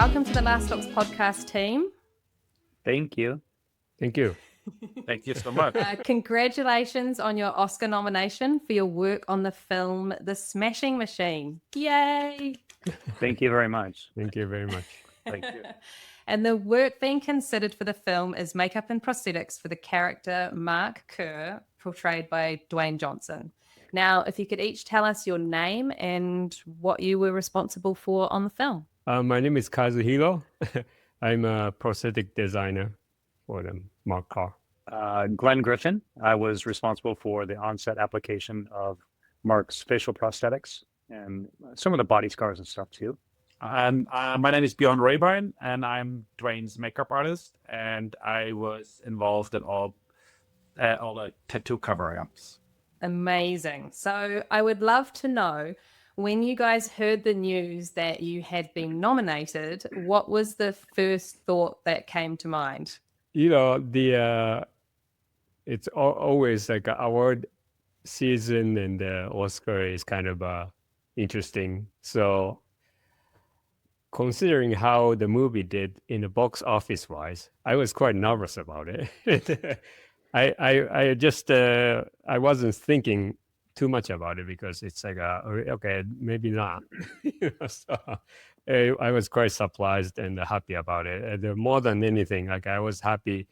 welcome to the Last Looks podcast team. Thank you. Thank you. Thank you so much. Congratulations on your Oscar nomination for your work on the film The Smashing Machine. Yay! Thank you very much. Thank you very much. Thank you. And the work being considered for the film is makeup and prosthetics for the character Mark Kerr, portrayed by Dwayne Johnson. Now, if you could each tell us your name and what you were responsible for on the film. My name is Kazu Hiro. I'm a prosthetic designer for the Mark Kerr. Glen Griffin. I was responsible for the onset application of Mark's facial prosthetics and some of the body scars and stuff too. And my name is Björn Rehbein, and I'm Dwayne's makeup artist. And I was involved in all the tattoo cover-ups. Amazing. So I would love to know, when you guys heard the news that you had been nominated, what was the first thought that came to mind? You know, it's always like an award season, and the Oscar is kind of interesting. So considering how the movie did in the box office wise, I was quite nervous about it. I just I wasn't thinking too much about it because it's like okay, maybe not. So I was quite surprised and happy about it. And more than anything, like I was happy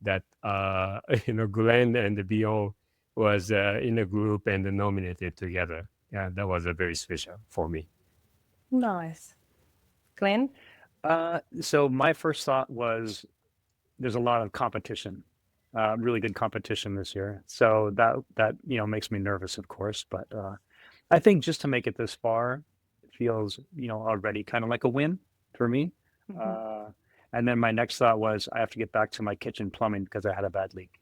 that Glen and Björn was in a group and nominated together. Yeah, that was very special for me. Nice. Glen? So my first thought was there's a lot of competition, really good competition this year. So that makes me nervous, of course. But I think just to make it this far, it feels already kind of like a win for me. Mm-hmm. And then my next thought was I have to get back to my kitchen plumbing because I had a bad leak.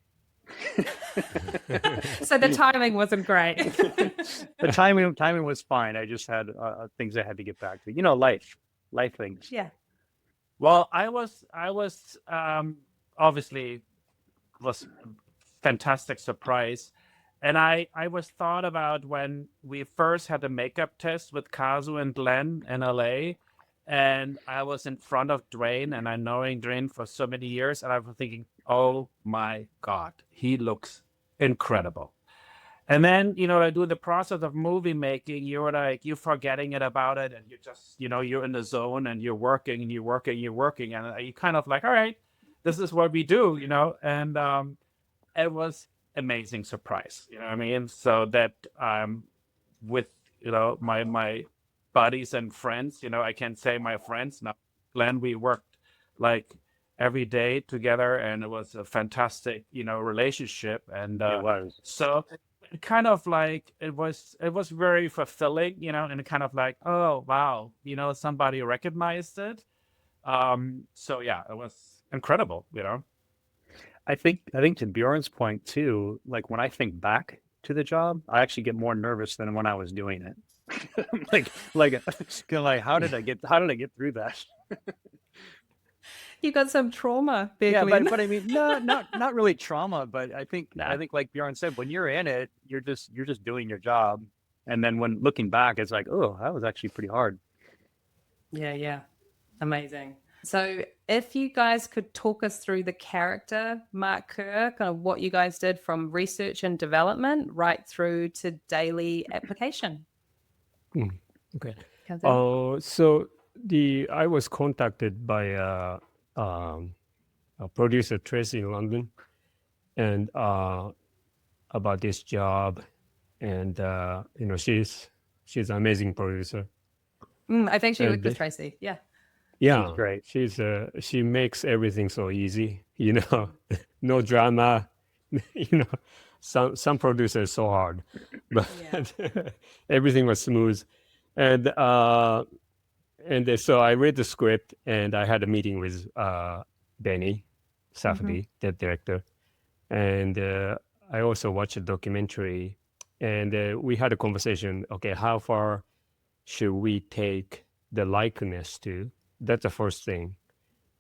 So the timing wasn't great. The timing was fine. I just had things I had to get back to. Life things. Yeah. Well, I was obviously was a fantastic surprise. And I was thought about when we first had the makeup test with Kazu and Glen in LA, and I was in front of Dwayne, and I knowing Dwayne for so many years, and I was thinking, oh my God, he looks incredible. And then, I do the process of movie making, you're forgetting about it, and you're just, you're in the zone, and you're working, and and you kind of like, all right, this is what we do, and it was amazing surprise, you know what I mean? So that with, my buddies and friends, I can say my friends now, Glen, we worked like every day together, and it was a fantastic, relationship. And it was. So kind of like it was very fulfilling, and kind of like, oh wow, somebody recognized it. So yeah, it was incredible, I think to Bjorn's point too, like when I think back to the job, I actually get more nervous than when I was doing it. like how did I get through that? You got some trauma, yeah, but I mean, no, not really trauma, but I think like Bjorn said, when you're in it, you're just doing your job, and then when looking back, it's like, oh, that was actually pretty hard. Yeah, amazing. So, if you guys could talk us through the character Mark Kerr, kind of what you guys did from research and development right through to daily application. Okay. So I was contacted by a producer, Tracy, in London, and about this job, and she's an amazing producer. I think she worked with Tracy. Yeah. Yeah, she's great. She makes everything so easy. No drama. Some producers so hard, but everything was smooth, and so I read the script, and I had a meeting with Benny Safdie, the director, and I also watched a documentary, and we had a conversation. Okay, how far should we take the likeness to? That's the first thing,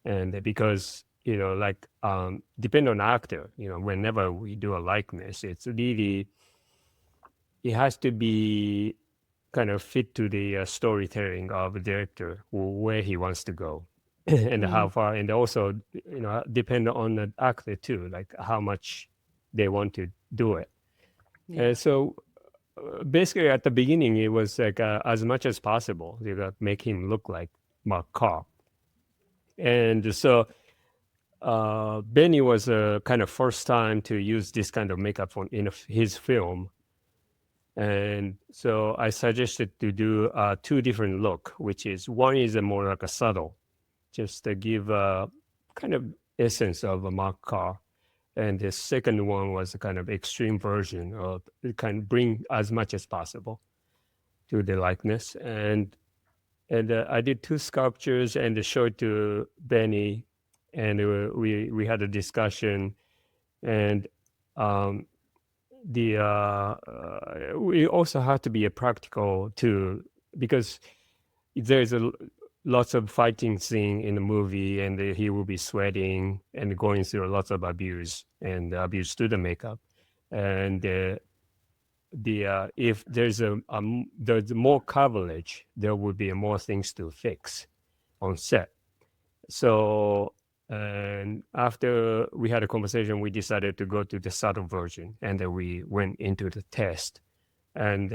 and because depend on actor. Whenever we do a likeness, it's really it has to be kind of fit to the storytelling of the director, where he wants to go. and how far, and also, depend on the actor too, like how much they want to do it. Yeah. And so basically at the beginning, it was like as much as possible, you got make him look like Mark Kerr. And so Benny was kind of first time to use this kind of makeup in his film. And so I suggested to do two different look, which is one is a more like a subtle, just to give a kind of essence of a Mark Kerr. And the second one was a kind of extreme version of kind of bring as much as possible to the likeness. And I did two sculptures and showed to Benny, and we had a discussion, and we also have to be a practical too, because there's lots of fighting scene in the movie, and he will be sweating and going through lots of abuse to the makeup, and if there's there's more coverage, there will be more things to fix on set. So, and after we had a conversation, we decided to go to the subtle version, and then we went into the test. And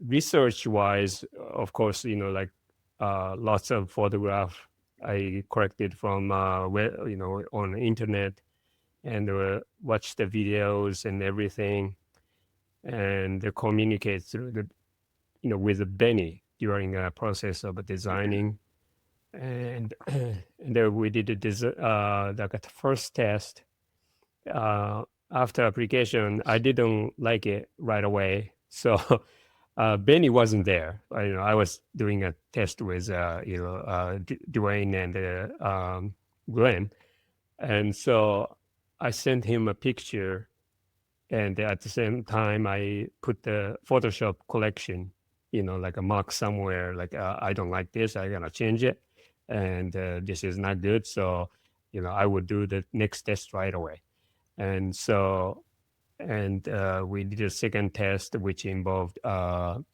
research-wise, of course, like lots of photograph I collected from on the internet, and watch the videos and everything, and communicate through with Benny during a process of designing. And then we did the first test. After application, I didn't like it right away, so Benny wasn't there. I was doing a test with Dwayne and Glen, and so I sent him a picture, and at the same time I put the Photoshop collection, like a mark somewhere, like I don't like this, I'm gonna change it, and this is not good. So, I would do the next test right away. And so, we did a second test, which involved Björn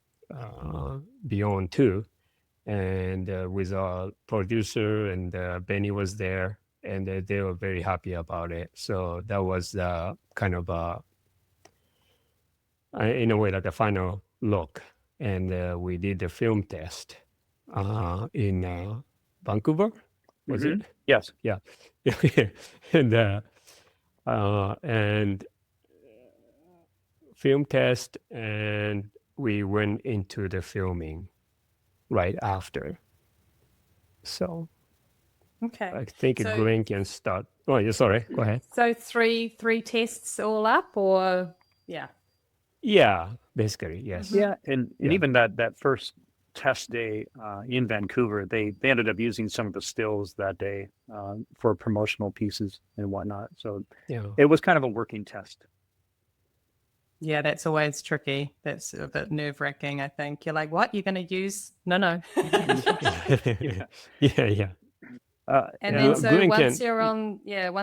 too, and with our producer, and Benny was there, and they were very happy about it. So that was kind of in a way like a final look. And we did the film test in Vancouver, was it? Yes. Yeah. and film test, and we went into the filming right after. So Okay. I think So- Glen can start. Oh, yeah, sorry. Go ahead. So three tests all up, or yeah. Yeah, basically, yes. Yeah, and Yeah. even that first test day in Vancouver, they ended up using some of the stills that day for promotional pieces and whatnot. So Yeah. it was kind of a working test. Yeah, that's always tricky. That's a bit nerve-wracking, I think. You're like, what? You're going to use? No. yeah. And Yeah, then so Glen once can- you're on Yeah, go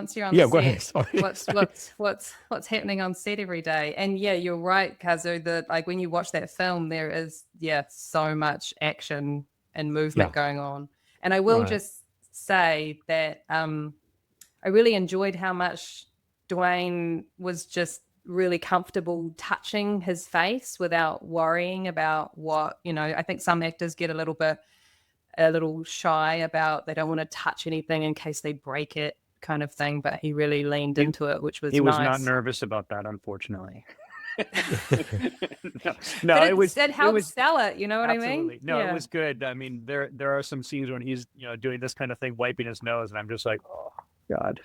ahead. set, Sorry. what's happening on set every day? And yeah, you're right, Kazu, that like when you watch that film, there is so much action and movement going on. And I will Right. just say that I really enjoyed how much Dwayne was just really comfortable touching his face without worrying about what, I think some actors get a little shy about, they don't want to touch anything in case they break it kind of thing, but he really leaned into it, which was He was nice. not nervous about that, unfortunately. But it was. it helped sell it, you know what Absolutely. I mean? No, it was good. I mean, there are some scenes when he's doing this kind of thing, wiping his nose, and I'm just like, oh God,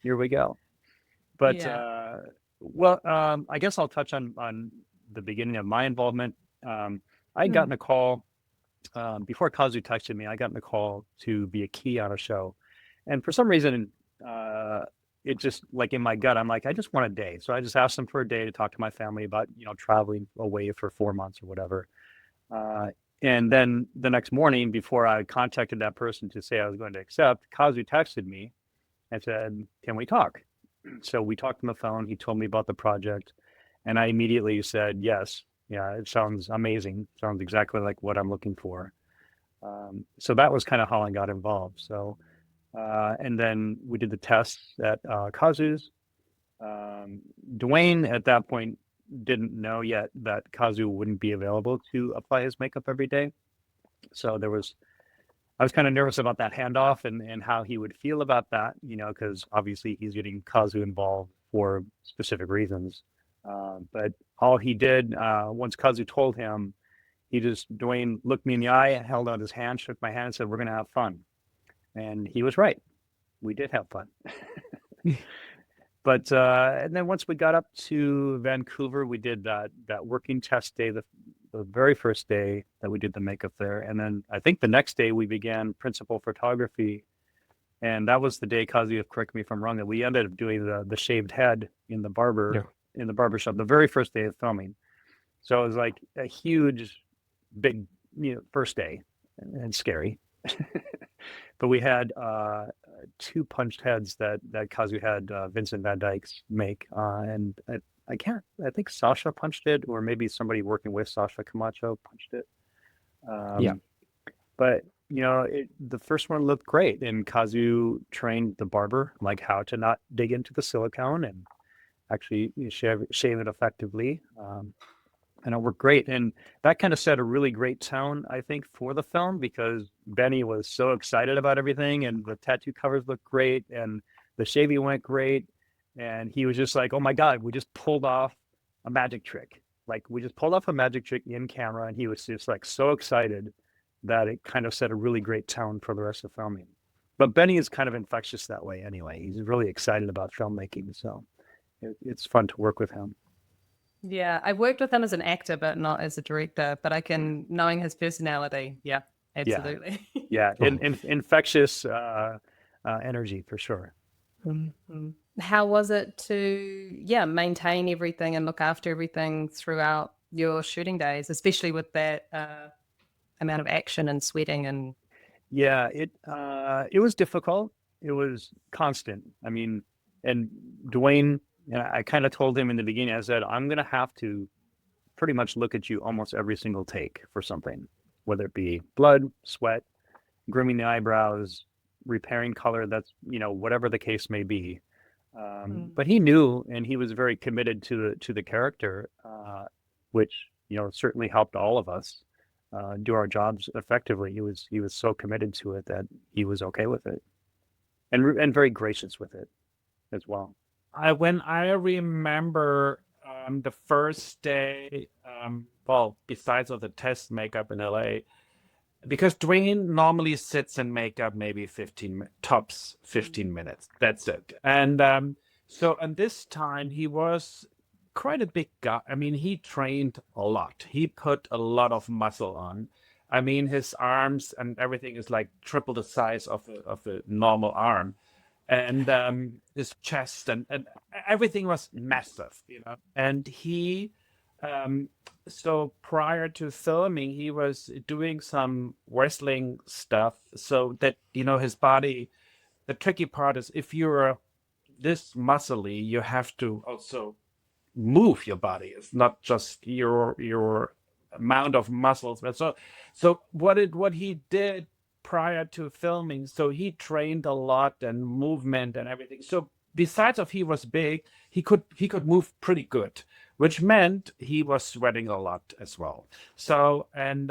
here we go. But Yeah. I guess I'll touch on the beginning of my involvement. I had gotten a call before Kazu texted me. I got a call to be a key on a show, and for some reason, it just like in my gut, I'm like, I just want a day. So I just asked them for a day to talk to my family about traveling away for 4 months or whatever. And then the next morning, before I contacted that person to say I was going to accept, Kazu texted me and said, "Can we talk?" So we talked on the phone. He told me about the project, and I immediately said yes. Yeah, it sounds amazing. Sounds exactly like what I'm looking for. So that was kind of how I got involved. So, and then we did the tests at Kazu's. Dwayne at that point didn't know yet that Kazu wouldn't be available to apply his makeup every day. So I was kind of nervous about that handoff and how he would feel about that, because obviously he's getting Kazu involved for specific reasons. But all he did, once Kazu told him, Dwayne looked me in the eye, held out his hand, shook my hand, and said, "We're going to have fun." And he was right. We did have fun. But and then once we got up to Vancouver, we did that working test day, the very first day that we did the makeup there. And then I think the next day we began principal photography. And that was the day, Kazu, correct me if I'm wrong, that we ended up doing the shaved head in the barbershop, the very first day of filming. So it was like a huge, big, first day and scary. But we had 2 punched heads that Kazu had Vincent Van Dyke's make, and I think Sasha punched it, or maybe somebody working with Sasha Camacho punched it. Yeah. But the first one looked great, and Kazu trained the barber like how to not dig into the silicone and actually shave it effectively. And it worked great. And that kind of set a really great tone, I think, for the film, because Benny was so excited about everything, and the tattoo covers looked great, and the shaving went great. And he was just like, "Oh my God, we just pulled off a magic trick." Like, we just pulled off a magic trick in camera, and he was just like so excited that it kind of set a really great tone for the rest of filming. But Benny is kind of infectious that way anyway. He's really excited about filmmaking. So it's fun to work with him. Yeah, I worked with him as an actor, but not as a director. But knowing his personality, yeah, absolutely. Yeah, infectious energy for sure. Mm-hmm. How was it to, maintain everything and look after everything throughout your shooting days, especially with that amount of action and sweating and? Yeah, it was difficult. It was constant. I mean, and Dwayne, I kind of told him in the beginning, I said, "I'm going to have to pretty much look at you almost every single take for something, whether it be blood, sweat, grooming the eyebrows, repairing color, that's, whatever the case may be." But he knew, and he was very committed to the character, which, certainly helped all of us do our jobs effectively. He was so committed to it that he was okay with it, and very gracious with it as well. When I remember the first day, besides of the test makeup in LA, because Dwayne normally sits in makeup maybe 15 minutes. That's it. And so and this time he was quite a big guy. I mean, he trained a lot. He put a lot of muscle on. I mean, his arms and everything is like triple the size of a normal arm. And his chest and everything was massive, And he, so prior to filming, he was doing some wrestling stuff, so that his body. The tricky part is, if you're this muscly, you have to also move your body. It's not just your amount of muscles, but so what he did prior to filming, so he trained a lot and movement and everything. So besides of he was big, he could move pretty good, which meant he was sweating a lot as well. So and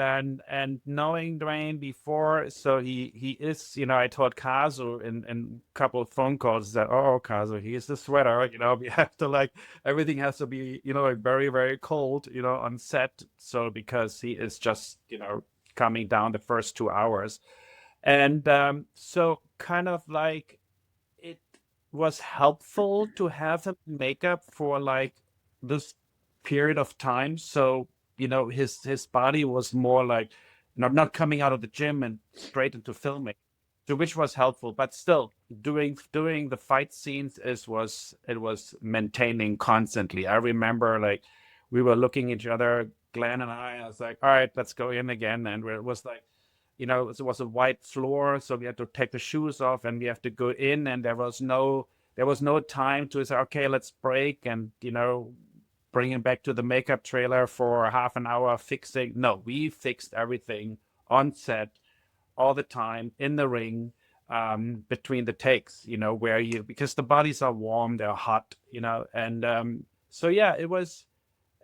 knowing Dwayne before, so he is, I told Kazu in a couple of phone calls that, "Oh, Kazu, he is the sweater, we have to everything has to be, very, very cold, on set. So because he is just, coming down the first 2 hours. And so kind of it was helpful to have him makeup for this period of time. So, his body was more not coming out of the gym and straight into filming. So which was helpful, but still doing the fight scenes it was maintaining constantly. I remember we were looking at each other, Glen and I was like, "All right, let's go in again." And it was it was a white floor, so we had to take the shoes off and we have to go in, and there was no time to say, "Okay, let's break," and bring him back to the makeup trailer for half an hour fixing. No, we fixed everything on set all the time in the ring, between the takes, where because the bodies are warm, they're hot, and so yeah, it was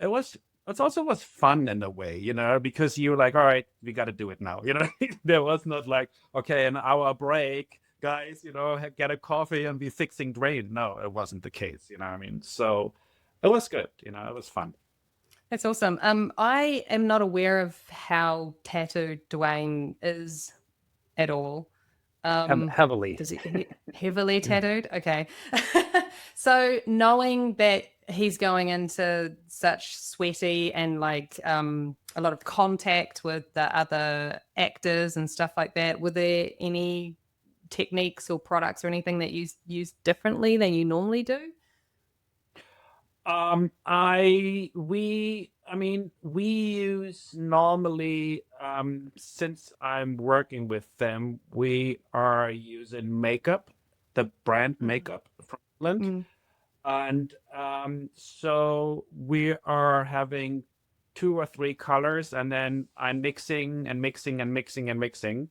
it also was fun in a way, because you're like, all right, we got to do it now, there was not like, okay, an hour break, guys, get a coffee and be fixing drain. No, it wasn't the case, what I mean? So it was good, it was fun. That's awesome. I am not aware of how tattooed Dwayne is at all. Heavily. Does he heavily tattooed? Okay. So knowing that he's going into such sweaty and like a lot of contact with the other actors and stuff like that, were there any techniques or products or anything that you use differently than you normally do? We use normally, since I'm working with them, we are using makeup, the brand makeup from England. And so we are having 2 or 3 colors, and then I'm mixing and mixing and mixing and mixing.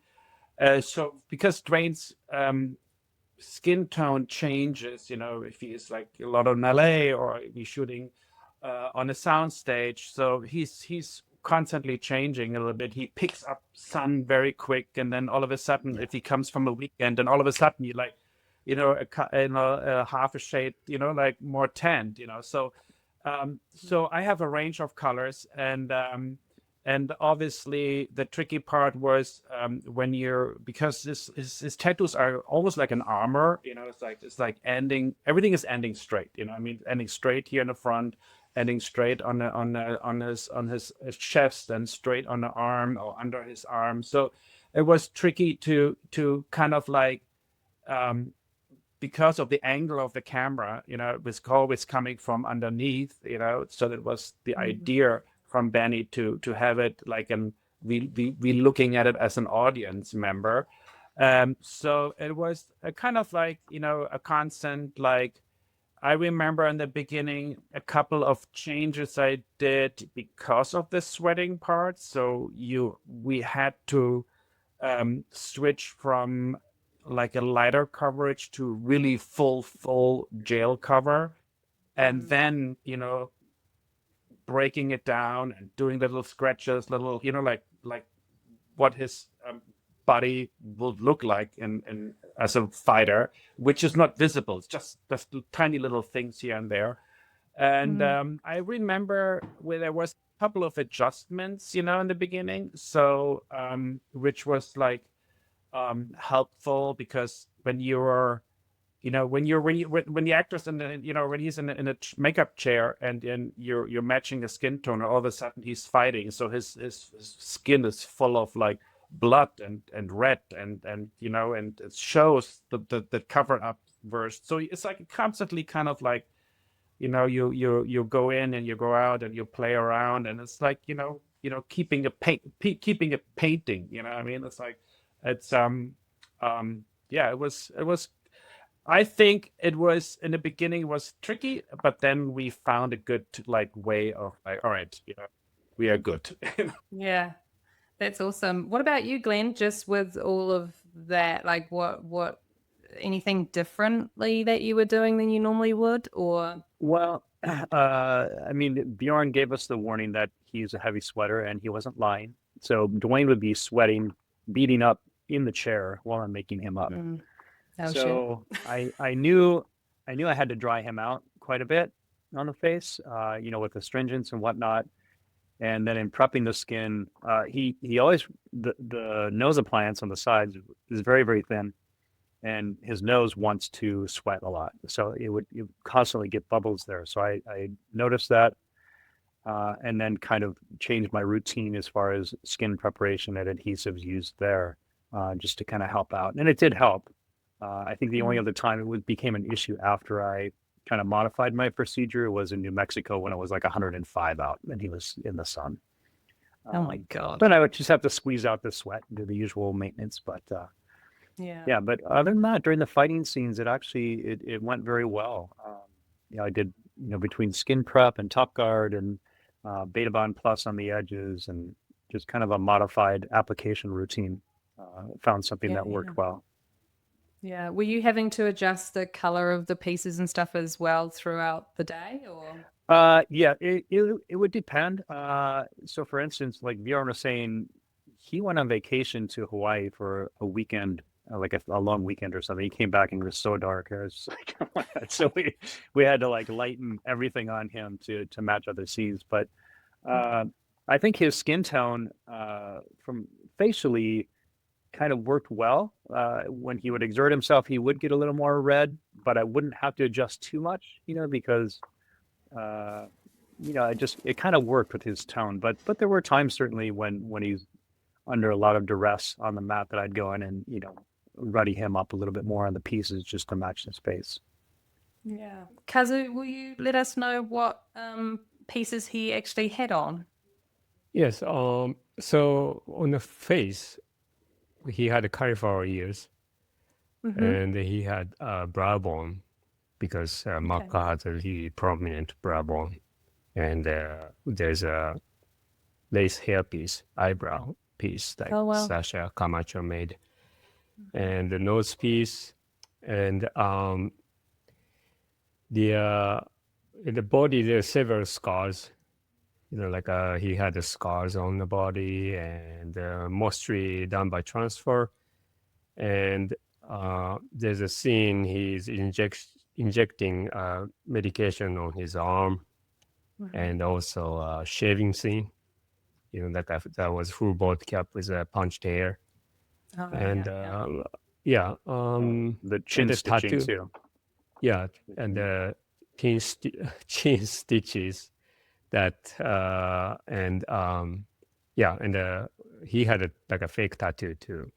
So because Dwayne's skin tone changes, if he's like a lot in LA or if he's shooting on a sound stage, so he's constantly changing a little bit. He picks up sun very quick, and then all of a sudden, if he comes from a weekend, and all of a sudden you like, a half a shade, like more tanned, so so I have a range of colors, and obviously the tricky part was because his tattoos are almost like an armor, it's like everything is ending straight, ending straight here in the front, ending straight on his chest, and straight on the arm or under his arm. So it was tricky to kind of like, because of the angle of the camera, it was always coming from underneath, so that was the idea from Benny to have it like we looking at it as an audience member. So it was a kind of like, a constant, like, I remember in the beginning a couple of changes I did because of the sweating part. So we had to switch from like a lighter coverage to really full jail cover, and then breaking it down and doing little scratches, little like what his body would look like in as a fighter, which is not visible. It's just tiny little things here and there. And I remember where there was a couple of adjustments, in the beginning. So which was like helpful, because when you're when the actor's in the, when he's in a makeup chair, and then you're matching a skin tone, and all of a sudden he's fighting, so his skin is full of like blood and red, and and it shows the cover up verse. So it's like constantly kind of like, you go in and you go out and you play around, and it's like, keeping a painting, I mean, it's like, it's yeah, it was I think it was, in the beginning, it was tricky, but then we found a good like way of like, all right, we are good. Yeah, that's awesome. What about you, Glenn? Just with all of that, like what anything differently that you were doing than you normally would, or? Well, I mean, Bjorn gave us the warning that he's a heavy sweater, and he wasn't lying. So Dwayne would be sweating, beating up in the chair while I'm making him up. Oh, So I knew I had to dry him out quite a bit on the face, with astringents and whatnot. And then in prepping the skin, he always, the nose appliance on the sides is very, very thin, and his nose wants to sweat a lot. So you constantly get bubbles there. So I noticed that, and then kind of changed my routine as far as skin preparation and adhesives used there, just to kind of help out. And it did help. I think the only other time it became an issue after I kind of modified my procedure was in New Mexico, when it was like 105 out and he was in the sun. Oh my God. But I would just have to squeeze out the sweat and do the usual maintenance. But yeah, but other than that, during the fighting scenes, it went very well. I did, between skin prep and top guard and Beta Bond Plus on the edges, and just kind of a modified application routine. found something Yeah, that worked yeah. well. Yeah. Were you having to adjust the color of the pieces and stuff as well throughout the day, or? Yeah, it would depend. So for instance, like Bjorn was saying, he went on vacation to Hawaii for a weekend, like a long weekend or something. He came back and it was so dark. I was just like, oh my God. So we had to like lighten everything on him to match other scenes. But I think his skin tone from facially kind of worked well. When he would exert himself, he would get a little more red, but I wouldn't have to adjust too much, because uh, it kind of worked with his tone. But there were times certainly when he's under a lot of duress on the mat that I'd go in and ruddy him up a little bit more on the pieces just to match the space. Yeah. Kazu, will you let us know what pieces he actually had on? Yes. So on the face, he had cauliflower ears, and he had brow bone because Mark Kerr has a really prominent brow bone, and there's a lace hairpiece, eyebrow piece like Oh, wow. Sasha Camacho made, and the nose piece, and in the body there's several scars. Like he had the scars on the body, and mostly done by transfer. And there's a scene he's injecting medication on his arm, and also a shaving scene. That was full bald cap with a punched hair, Oh, and yeah. The chin and the stitching tattoo. too. Yeah, and the chin stitches that and he had like a fake tattoo too,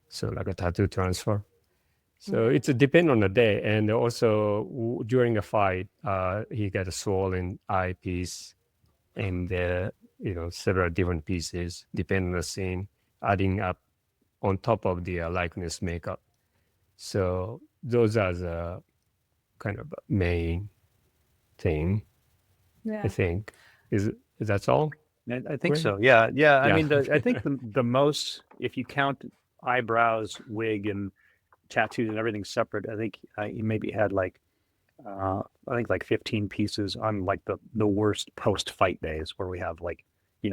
so like a tattoo transfer. So it's a depend on the day, and also during a fight, he got a swollen eye piece, and several different pieces depending on the scene, adding up on top of the likeness makeup. So those are the kind of main thing. Yeah. I think is that's all. I think Great. so. Yeah. I Yeah. mean, I think the most, if you count eyebrows, wig, and tattoos and everything separate, I think he maybe had like I think like 15 pieces on like the worst post-fight days where we have like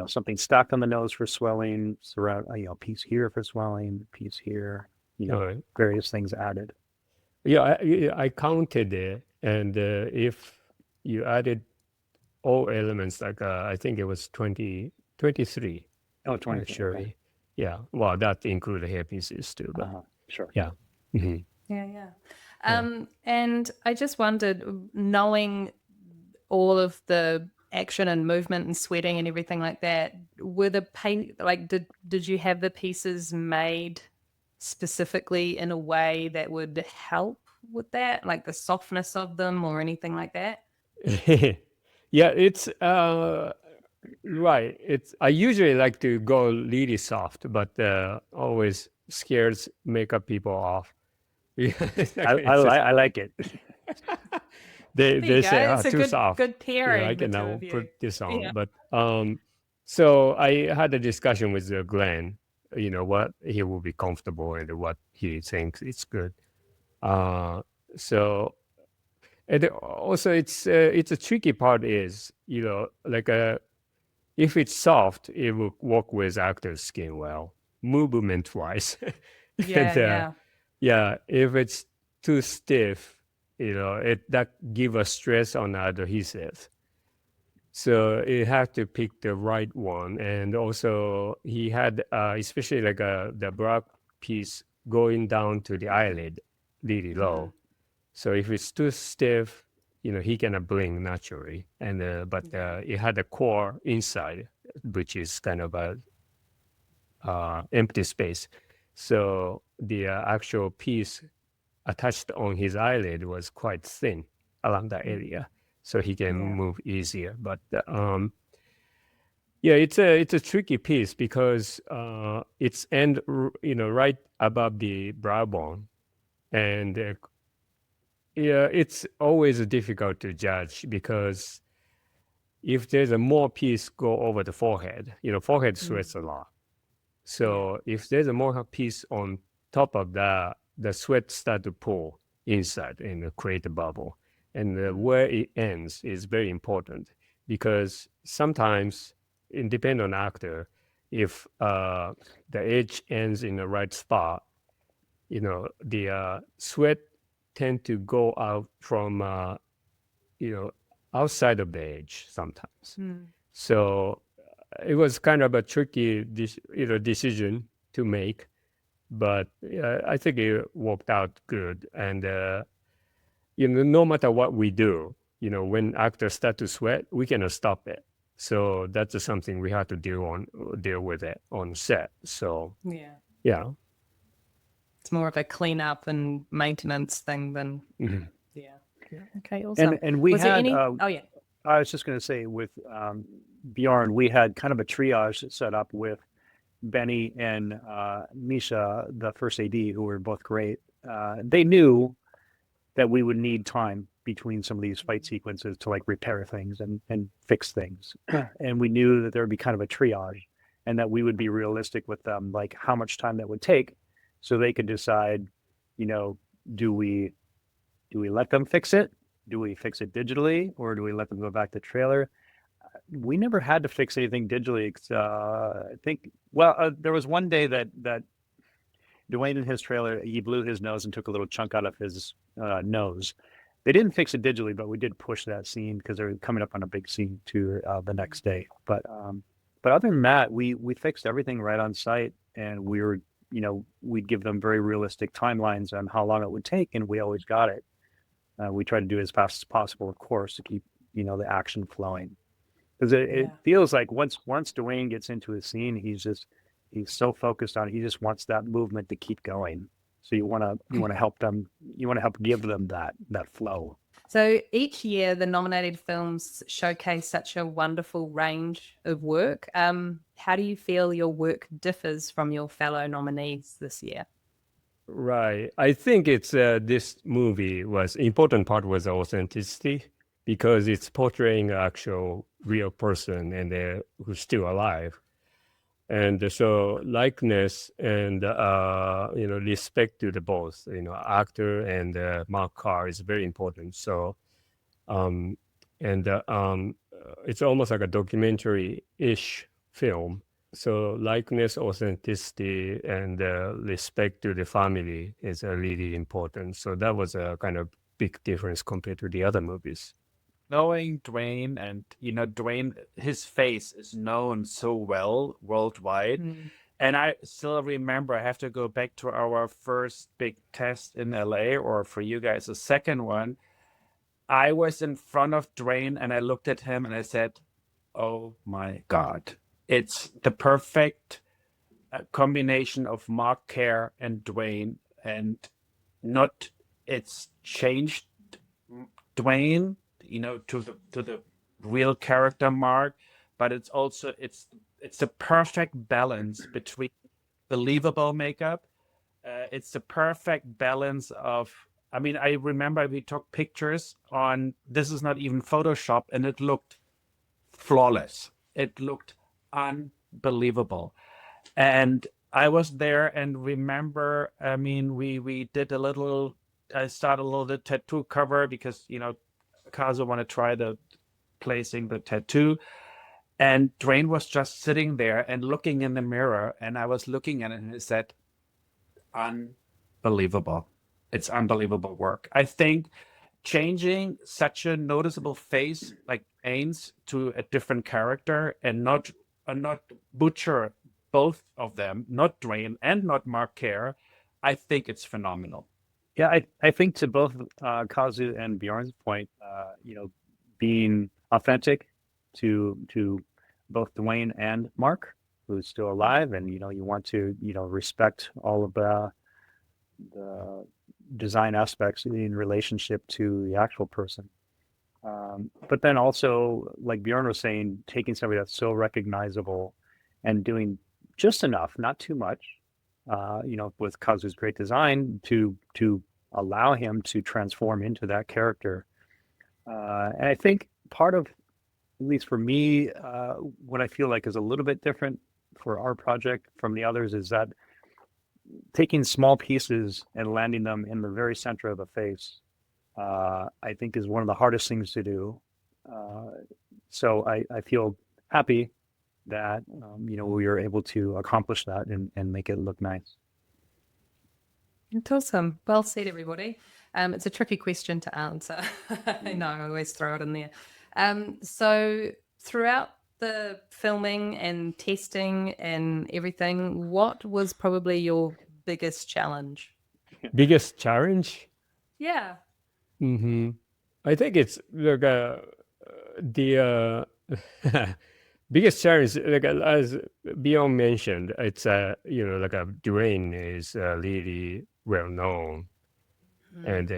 something stuck on the nose for swelling, surround piece here for swelling, piece here, Alright. various things added. Yeah, I counted it, and if you added all elements, like I think it was 23 Oh, 20. actually. Okay. Yeah, well, that included hair pieces too, but Sure. yeah. Mhm. Yeah. And I just wondered, knowing all of the action and movement and sweating and everything like that, were the did you have the pieces made specifically in a way that would help with that, like the softness of them or anything like that? Yeah, it's right. It's I usually like to go really soft, but always scares makeup people off. Yeah, I like it. they There you say, go. It's a too soft. good pairing, I the can two now of you. put this on. Yeah. But so I had a discussion with Glen, what he will be comfortable and what he thinks it's good. So and also it's a tricky part is, like if it's soft, it will work with actor's skin well, movement wise. Yeah. Yeah, if it's too stiff, that give a stress on the adhesive. So you have to pick the right one. And also he had, especially like the brow piece going down to the eyelid really low. So if it's too stiff, he cannot blink naturally. And but it had a core inside, which is kind of a empty space. So the actual piece attached on his eyelid was quite thin around that area, so he can move easier. But yeah, it's a tricky piece because it's right above the brow bone, and yeah, it's always difficult to judge because if there's a more piece go over the forehead, forehead sweats a lot. So if there's a more piece on top of that, the sweat start to pour inside and create a bubble. And where it ends is very important, because sometimes, it depends on actor, if the edge ends in the right spot, the sweat tend to go out from, outside of the edge sometimes. So it was kind of a tricky decision to make, but I think it worked out good. And no matter what we do, when actors start to sweat, we cannot stop it. So that's just something we have to deal with it on set. So yeah, it's more of a cleanup and maintenance thing than yeah. Okay, awesome. And we Was there had any? Oh yeah. I was just going to say with Bjorn, we had kind of a triage set up with Benny and Misha, the first AD, who were both great. They knew that we would need time between some of these fight sequences to like repair things and fix things. And we knew that there would be kind of a triage, and that we would be realistic with them, like how much time that would take, so they could decide, do we let them fix it? Do we fix it digitally, or do we let them go back to trailer? We never had to fix anything digitally. I think, there was one day that Dwayne in his trailer, he blew his nose and took a little chunk out of his nose. They didn't fix it digitally, but we did push that scene because they were coming up on a big scene too the next day. But other than that, we fixed everything right on site, and we were, we'd give them very realistic timelines on how long it would take, and we always got it. We try to do it as fast as possible, of course, to keep, the action flowing. Because it feels like once Dwayne gets into a scene, he's so focused on it. He just wants that movement to keep going. So you want to help them. You want to help give them that flow. So each year, the nominated films showcase such a wonderful range of work. How do you feel your work differs from your fellow nominees this year? Right. I think it's this movie important part was authenticity, because it's portraying an actual real person and who's still alive. And so likeness and, respect to the both, actor and Mark Kerr is very important. So, it's almost like a documentary-ish film. So likeness, authenticity, and respect to the family is really important. So that was a kind of big difference compared to the other movies. Knowing Dwayne, and Dwayne, his face is known so well worldwide. And I still remember, I have to go back to our first big test in LA, or for you guys, the second one. I was in front of Dwayne and I looked at him and I said, oh my God, it's the perfect combination of Mark Kerr and Dwayne, and it's changed Dwayne, to the real character Mark, but it's also it's the perfect balance between believable makeup. It's the perfect balance of, I remember we took pictures on, this is not even Photoshop, and it looked flawless. It looked unbelievable. And I was there and remember, we did I started a little tattoo cover because, Kazu want to try placing the tattoo. And Dwayne was just sitting there and looking in the mirror, and I was looking at it and he said, unbelievable. It's unbelievable work. I think changing such a noticeable face like Ains to a different character and not butcher both of them, not Dwayne and not Mark Kerr, I think it's phenomenal. Yeah, I think to both Kazu and Bjorn's point, being authentic to both Dwayne and Mark, who's still alive, and you want to respect all of the design aspects in relationship to the actual person. But then also, like Bjorn was saying, taking somebody that's so recognizable and doing just enough, not too much, with Kazu's great design to allow him to transform into that character. And I think part of, at least for me, what I feel like is a little bit different for our project from the others is that taking small pieces and landing them in the very center of the face, I think is one of the hardest things to do. So I feel happy that, we were able to accomplish that and make it look nice. It's awesome. Well said, everybody. It's a tricky question to answer. I know, I always throw it in there. So throughout the filming and testing and everything, what was probably your biggest challenge? Biggest challenge? Yeah. I think it's like the biggest challenge, like as Björn mentioned, it's like Dwayne is really well known, and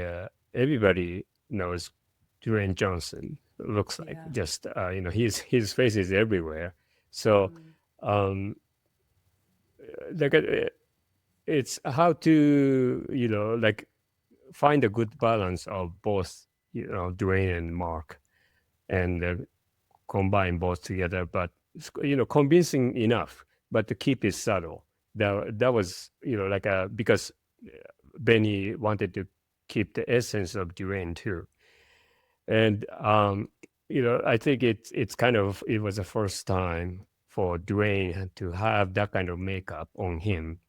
everybody knows Dwayne Johnson. Looks like just his face is everywhere. So like it's how to like find a good balance of both Dwayne and Mark, and combine both together, but convincing enough, but to keep it subtle. That was like because Benny wanted to keep the essence of Dwayne too, and I think it's kind of, it was the first time for Dwayne to have that kind of makeup on him,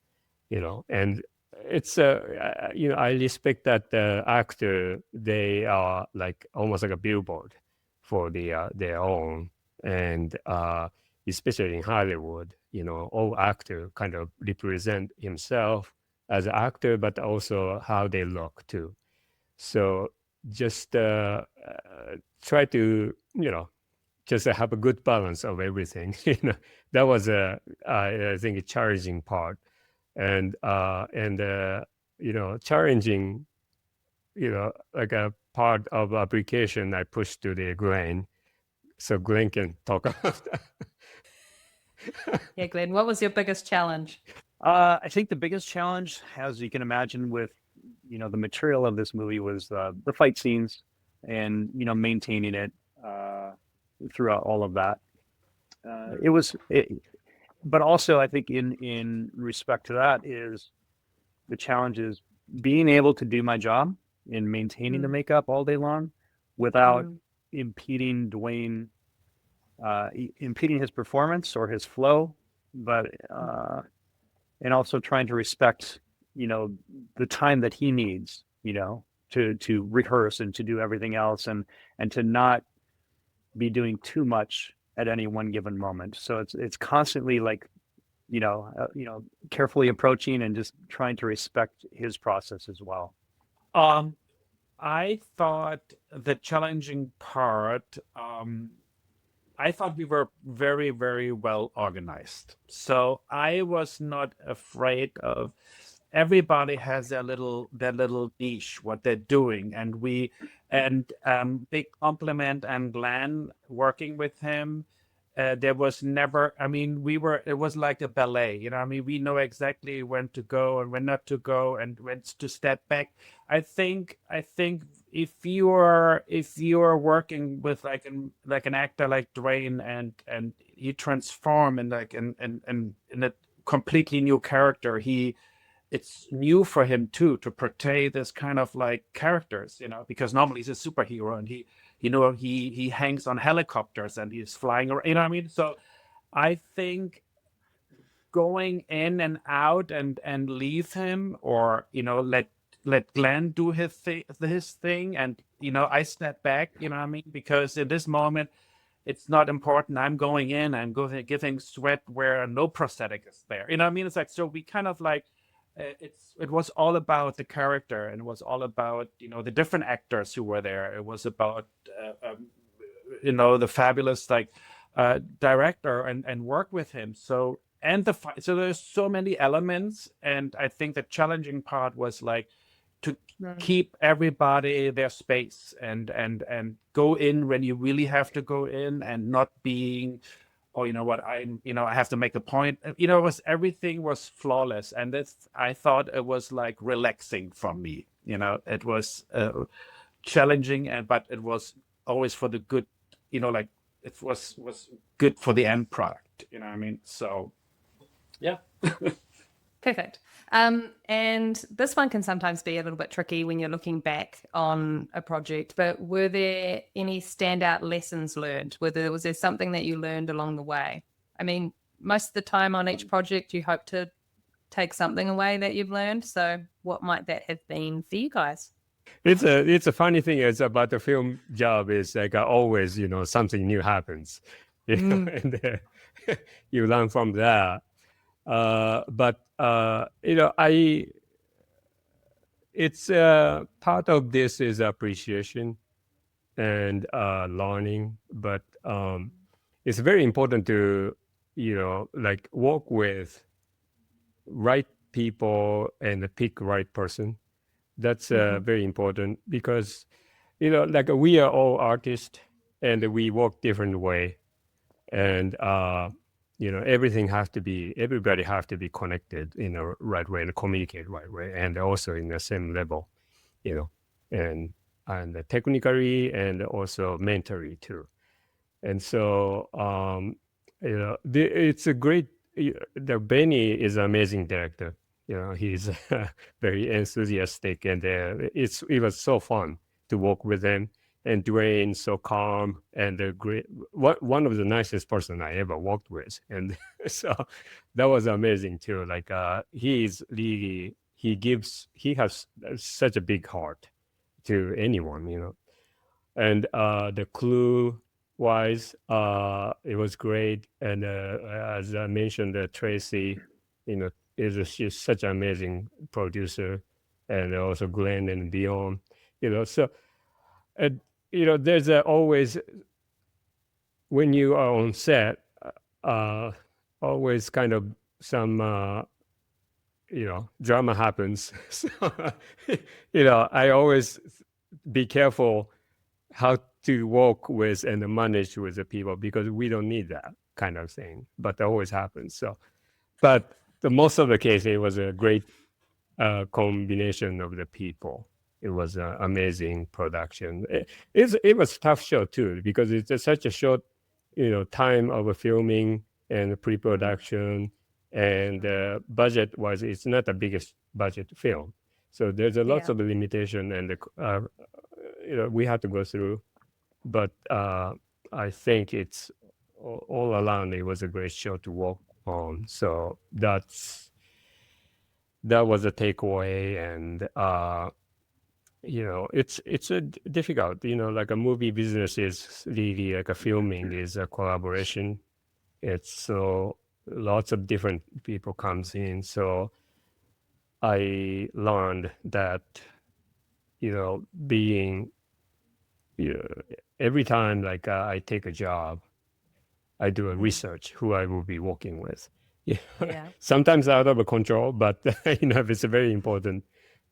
and it's I respect that the actor, they are like almost like a billboard for their own, and especially in Hollywood, all actor kind of represent himself as an actor, but also how they look too. So just try to just have a good balance of everything. That was I think a challenging part, and challenging, like a part of application I pushed to the Glen, so Glen can talk about that. Yeah, Glenn, what was your biggest challenge? I think the biggest challenge, as you can imagine, with the material of this movie, was the fight scenes and maintaining it throughout all of that. But also I think in respect to that is the challenge is being able to do my job in maintaining the makeup all day long without impeding Dwayne, impeding his performance or his flow, but and also trying to respect the time that he needs to rehearse and to do everything else, and to not be doing too much at any one given moment. So it's constantly like carefully approaching and just trying to respect his process as well. I thought the challenging part, I thought we were very, very well organized. So I was not afraid of, everybody has their little niche, what they're doing. And big compliment and Glen working with him. There was never, it was like a ballet, we know exactly when to go and when not to go and when to step back. I think if you're working with like an actor like Dwayne, and you transform in a completely new character, it's new for him too to portray this kind of like characters, because normally he's a superhero and he hangs on helicopters and he's flying around, So I think going in and out and leave him, or let Glen do his thing, and I step back, because in this moment it's not important. I'm going in and giving sweat where no prosthetic is there. It's like, so we kind of like, it was all about the character, and it was all about the different actors who were there. It was about the fabulous director and work with him. So there's so many elements, and I think the challenging part was like to keep everybody their space and go in when you really have to go in, and not being, I have to make a point. Everything was flawless, and I thought it was like relaxing for me. It was challenging, but it was always for the good. It was good for the end product. So Yeah. Perfect. And this one can sometimes be a little bit tricky when you're looking back on a project, but were there any standout lessons learned? Was there something that you learned along the way? I mean, most of the time on each project, you hope to take something away that you've learned. So what might that have been for you guys? It's a funny thing is about the film job is like always, something new happens, and you learn from that. But it's part of this is appreciation and learning, but it's very important to like work with right people and pick right person. That's very important because like we are all artists and we work different way, and everybody have to be connected in a right way and communicate right way, and also in the same level, and technically and also mentally too. And so it's a great. The Benny is an amazing director. He's very enthusiastic, and it was so fun to work with him. And Dwayne, so calm and great. One of the nicest person I ever worked with, and so that was amazing too. Like he has such a big heart to anyone, and the clue wise, it was great. And as I mentioned, Tracy, she's such an amazing producer, and also Glen and Björn, so. There's always, when you are on set, always kind of some, drama happens. So, I always be careful how to work with and manage with the people, because we don't need that kind of thing, but it always happens. So, but most of the case, it was a great combination of the people. It was an amazing production. It was a tough show too, because it's such a short, time of filming and pre-production, and budget-wise, it's not the biggest budget film. So there's a lots of limitation, and we had to go through. But I think it's all around. It was a great show to work on. So that was a takeaway, and. It's a difficult, like a movie business is really like a filming is a collaboration. It's so lots of different people comes in. So I learned that, being, every time like I take a job, I do a research who I will be working with. Yeah. Sometimes out of control, but it's very important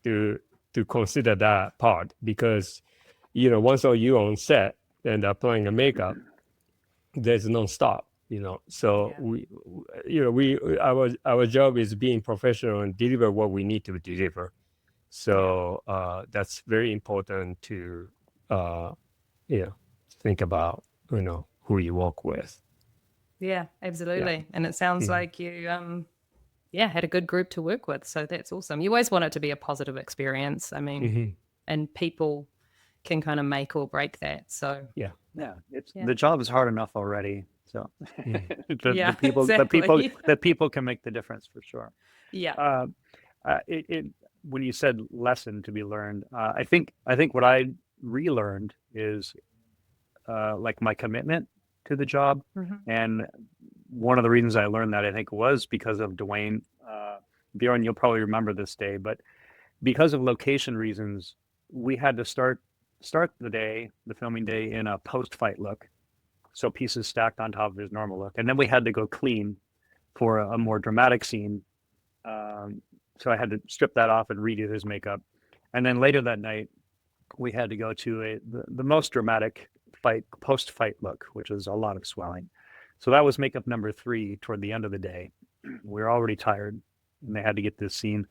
to consider that part, because once you're on set and applying a makeup, there's non-stop, so our job is being professional and deliver what we need to deliver. So that's very important to think about who you work with. Yeah, absolutely. And it sounds like you had a good group to work with. So that's awesome. You always want it to be a positive experience. I mean, and people can kind of make or break that. So the job is hard enough already. So the people can make the difference for sure. Yeah. When you said lesson to be learned, I think what I relearned is like my commitment to the job. And one of the reasons I learned that, I think, was because of Dwayne. Björn, you'll probably remember this day, but because of location reasons, we had to start the filming day in a post-fight look. So pieces stacked on top of his normal look. And then we had to go clean for a more dramatic scene. So I had to strip that off and redo his makeup. And then later that night, we had to go to the most dramatic post-fight look, which was a lot of swelling. So that was makeup number 3 toward the end of the day. We were already tired, and they had to get this scene.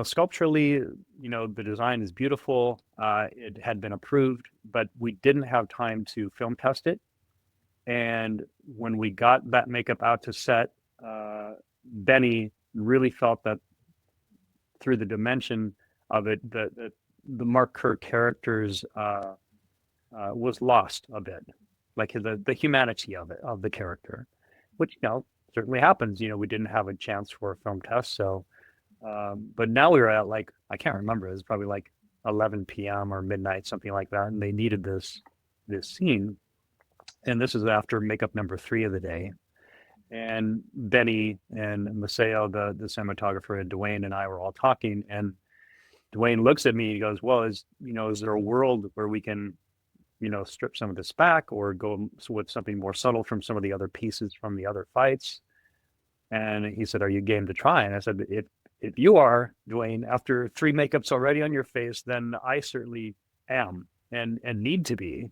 Sculpturally, the design is beautiful. It had been approved, but we didn't have time to film test it. And when we got that makeup out to set, Benny really felt that through the dimension of it, the Mark Kerr characters was lost a bit, like the humanity of it, of the character, which certainly happens. We didn't have a chance for a film test, so but now we were at, like, I can't remember, it was probably like 11 p.m. or midnight, something like that, and they needed this scene, and this is after makeup number 3 of the day. And Benny and Maseo, the cinematographer, and Dwayne and I were all talking, and Dwayne looks at me, he goes, well, is there a world where we can strip some of this back or go with something more subtle from some of the other pieces from the other fights? And he said, are you game to try? And I said, if you are, Dwayne, after 3 makeups already on your face, then I certainly am and need to be,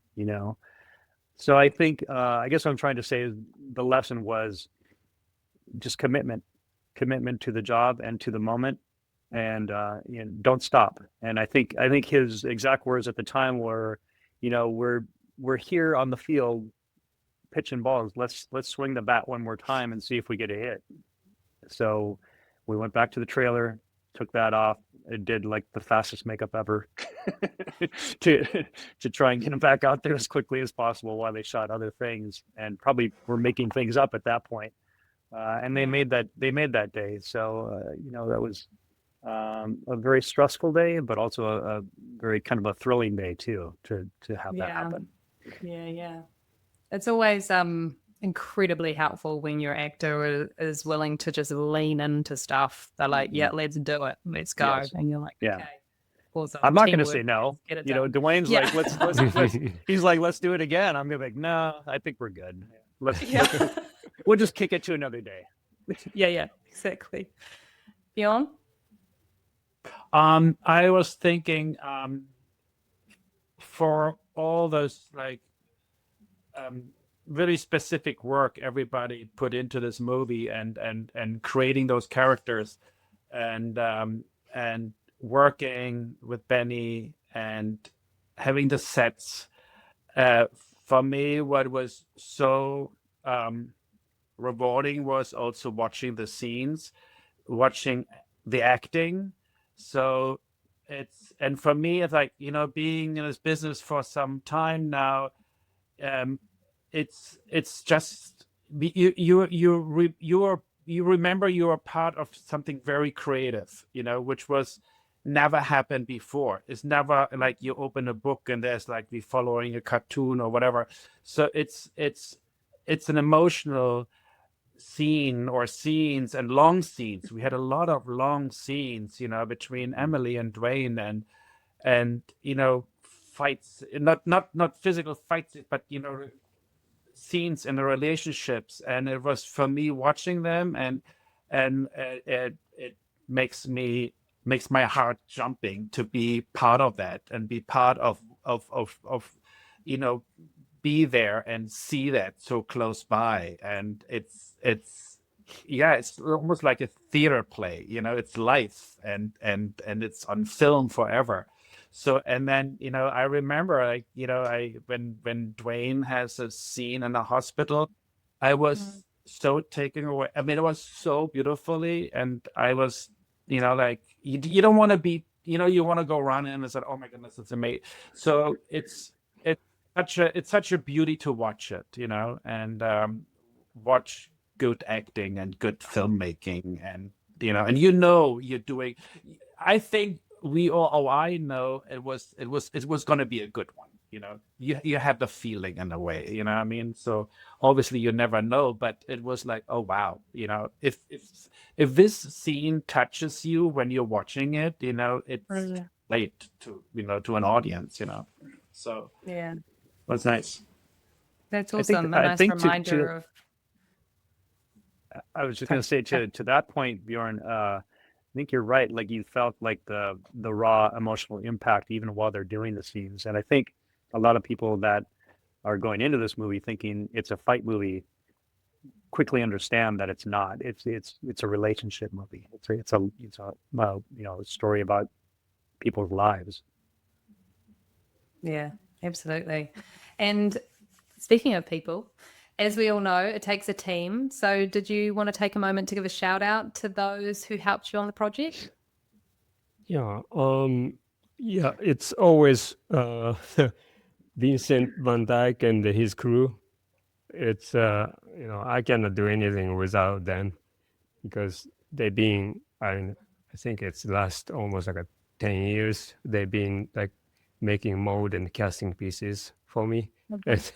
So I think, I guess what I'm trying to say is the lesson was just commitment to the job and to the moment, and don't stop. And I think his exact words at the time were, we're here on the field pitching balls. Let's swing the bat one more time and see if we get a hit. So we went back to the trailer, took that off. It did like the fastest makeup ever to try and get him back out there as quickly as possible while they shot other things, and probably were making things up at that point. And they made that day. So that was a very stressful day, but also a very kind of a thrilling day too, to have that happen. Yeah. It's always incredibly helpful when your actor is willing to just lean into stuff. They're like, yeah, let's do it, let's go. Yes. And you're like, okay. Awesome. I'm not going to say no. Dwayne's like, let's he's like, let's do it again. I'm gonna be like, no, I think we're good. We'll just kick it to another day. Yeah, exactly. Björn? I was thinking, for all those really specific work everybody put into this movie, and creating those characters, and working with Benny and having the sets. For me, what was so rewarding was also watching the scenes, watching the acting. So and for me, it's like, being in this business for some time now, it's just you remember you are part of something very creative, which was never happened before. It's never like you open a book and there's like we following a cartoon or whatever. So it's an emotional scene or scenes, and long scenes. We had a lot of long scenes, between Emily and Dwayne, and fights, not physical fights, but scenes in the relationships. And it was, for me, watching them, and it makes my heart jumping to be part of that, and be part of be there and see that so close by. And it's almost like a theater play, it's life, and it's on film forever. So, and then, I remember, when Dwayne has a scene in the hospital, I was so taken away. I mean, it was so beautifully, and I was, you don't want to be, you want to go run in and say, oh my goodness, it's amazing. So it's such a beauty to watch it, and watch good acting and good filmmaking, and you're doing. I think I know it was going to be a good one. You have the feeling in a way, what I mean? So obviously you never know, but it was like, oh wow, if this scene touches you when you're watching it, it's late to to an audience, So yeah, that's nice. That's awesome. A nice reminder of. I was just going to say to that point, Bjorn, I think you're right. Like, you felt like the raw emotional impact even while they're doing the scenes. And I think a lot of people that are going into this movie thinking it's a fight movie quickly understand that it's not. It's a relationship movie. It's a story about people's lives. Yeah, absolutely. And speaking of people, as we all know, it takes a team. So did you want to take a moment to give a shout out to those who helped you on the project? Yeah. Yeah, it's always Vincent Van Dyke and his crew. It's I cannot do anything without them because they've been I think it's last almost like 10 years they've been like making mold and casting pieces for me. It's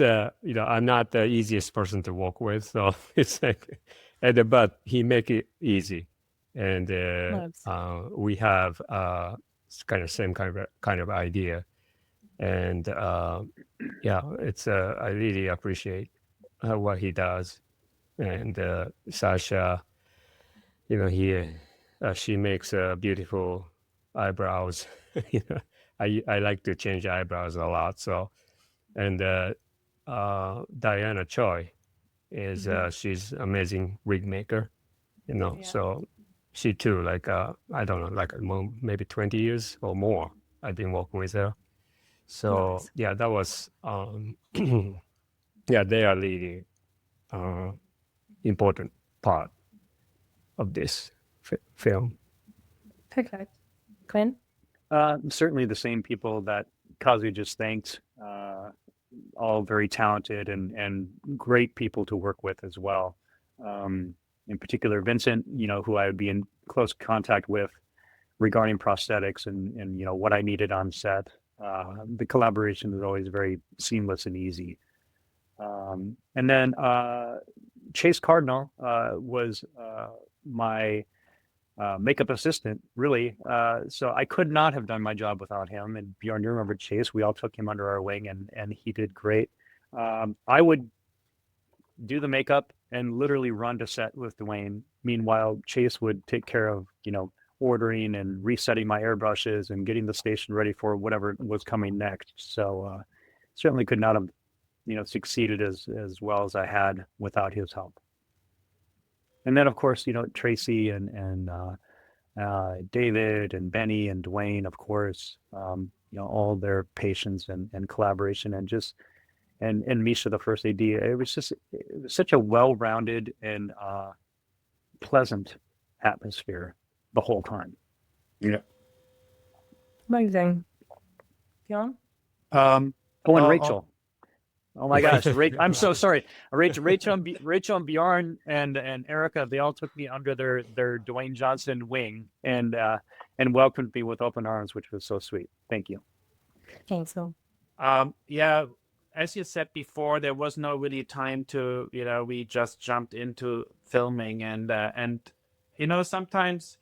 I'm not the easiest person to work with, so it's like but he make it easy, and we have kind of same kind of idea, and yeah, it's I really appreciate what he does, and Sasha, he she makes beautiful eyebrows. I like to change eyebrows a lot, so. And Diana Choi is she's amazing wig maker, so she too, like I don't know, like maybe 20 years or more I've been working with her. So Nice. yeah, that was yeah, they are really important part of this film. Perfect. Glen? Certainly the same people that Kazu just thanked, all very talented and great people to work with as well. In particular, Vincent, who I would be in close contact with regarding prosthetics and what I needed on set. The collaboration is always very seamless and easy. And then Chase Cardinal was my makeup assistant, really. So I could not have done my job without him. And Björn, you remember Chase? We all took him under our wing, and he did great. I would do the makeup and literally run to set with Dwayne. Meanwhile, Chase would take care of, ordering and resetting my airbrushes and getting the station ready for whatever was coming next. So certainly could not have, succeeded as well as I had without his help. And then, of course, Tracy and David and Benny and Dwayne, of course, all their patience and collaboration and Misha, the first AD. It was such a well-rounded and pleasant atmosphere the whole time. Yeah. Amazing. Björn? And Rachel. Oh my gosh, I'm so sorry. Rachel and Bjorn and Erica, they all took me under their Dwayne Johnson wing and welcomed me with open arms, which was so sweet. Thank you. Thanks, Phil. Yeah, as you said before, there was no really time to, we just jumped into filming and sometimes,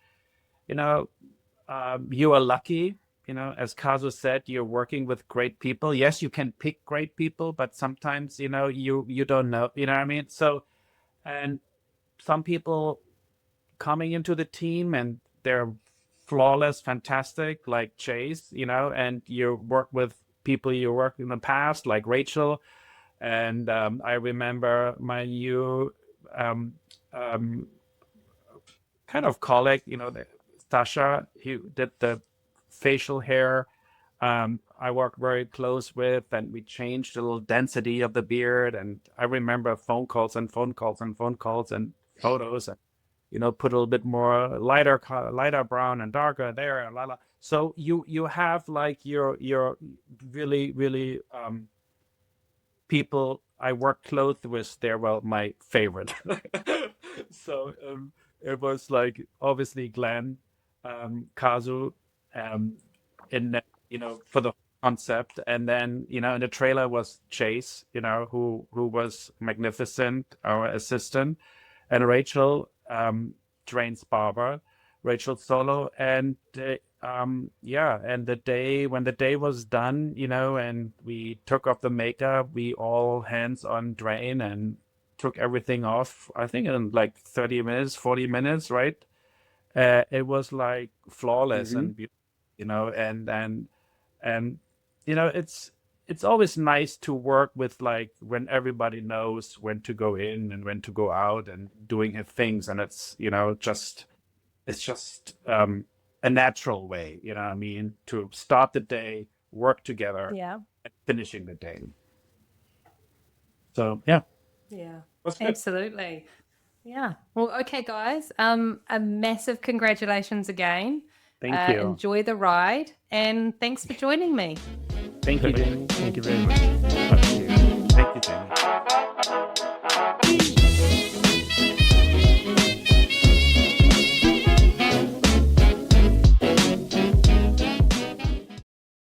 you are lucky. As Kazu said, you're working with great people. Yes, you can pick great people, but sometimes, you don't know, what I mean? So, and some people coming into the team and they're flawless, fantastic, like Chase, and you work with people you worked in the past, like Rachel. And I remember my new kind of colleague, Sasha, who did the facial hair. I worked very close with, and we changed a little density of the beard. And I remember phone calls and photos and put a little bit more lighter brown and darker there and la. So you have like your really really people I work close with. They're my favorite. So it was like obviously Glen, Kazu, in for the concept, and then in the trailer was Chase, who was magnificent, our assistant, and Rachel, Drain's barber, Rachel Solo, and and when the day was done, and we took off the makeup, we all hands on Drain and took everything off. I think in like 30 minutes, 40 minutes, right? It was like flawless and beautiful, and it's always nice to work with like when everybody knows when to go in and when to go out and doing his things, and it's just a natural way, what I mean, to start the day, work together, Yeah. and finishing the day. So yeah, Yeah, was good. absolutely. Yeah. Well, okay, guys. A massive congratulations again. Thank you. Enjoy the ride, and thanks for joining me. Thank you, Jamie. Thank you very much. Up to you. Thank you, Jamie.